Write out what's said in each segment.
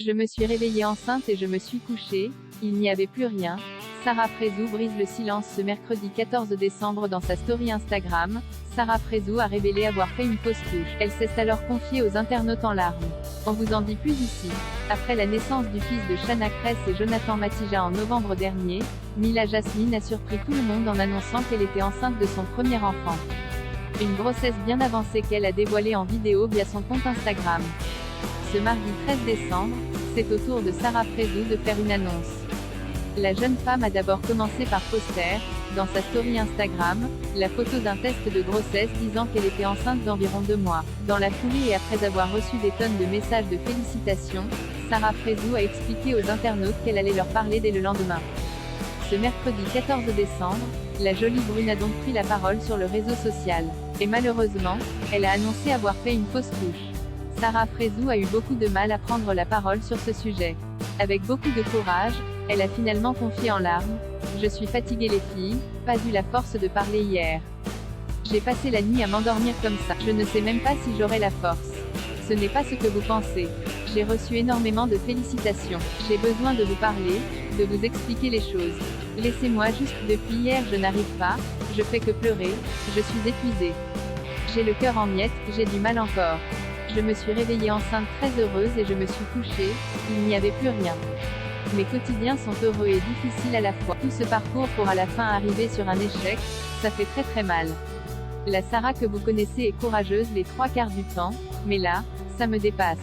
Je me suis réveillée enceinte et je me suis couchée, il n'y avait plus rien. Sarah Prézou brise le silence ce mercredi 14 décembre dans sa story Instagram. Sarah Prézou a révélé avoir fait une fausse couche. Elle s'est alors confiée aux internautes en larmes. On vous en dit plus ici. Après la naissance du fils de Shanna Kress et Jonathan Matija en novembre dernier, Mila Jasmine a surpris tout le monde en annonçant qu'elle était enceinte de son premier enfant. Une grossesse bien avancée qu'elle a dévoilée en vidéo via son compte Instagram. Ce mardi 13 décembre, c'est au tour de Sarah Prézou de faire une annonce. La jeune femme a d'abord commencé par poster, dans sa story Instagram, la photo d'un test de grossesse disant qu'elle était enceinte d'environ 2 mois. Dans la foulée et après avoir reçu des tonnes de messages de félicitations, Sarah Prézou a expliqué aux internautes qu'elle allait leur parler dès le lendemain. Ce mercredi 14 décembre, la jolie brune a donc pris la parole sur le réseau social. Et malheureusement, elle a annoncé avoir fait une fausse couche. Sarah Prézou a eu beaucoup de mal à prendre la parole sur ce sujet. Avec beaucoup de courage, elle a finalement confié en larmes. Je suis fatiguée les filles, pas eu la force de parler hier. J'ai passé la nuit à m'endormir comme ça. Je ne sais même pas si j'aurai la force. Ce n'est pas ce que vous pensez. J'ai reçu énormément de félicitations. J'ai besoin de vous parler, de vous expliquer les choses. Laissez-moi juste, depuis hier je n'arrive pas, je fais que pleurer, je suis épuisée. J'ai le cœur en miettes, j'ai du mal encore. Je me suis réveillée enceinte très heureuse et je me suis couchée, il n'y avait plus rien. Mes quotidiens sont heureux et difficiles à la fois. Tout ce parcours pour à la fin arriver sur un échec, ça fait très mal. La Sarah que vous connaissez est courageuse les 3/4 du temps, mais là, ça me dépasse.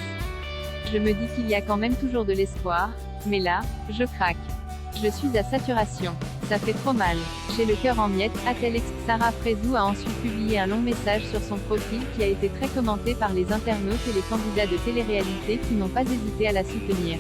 Je me dis qu'il y a quand même toujours de l'espoir, mais là, je craque. Je suis à saturation. Ça fait trop mal. J'ai le cœur en miettes, a-t-elle expliqué. Sarah Prézou a ensuite publié un long message sur son profil qui a été très commenté par les internautes et les candidats de télé-réalité qui n'ont pas hésité à la soutenir.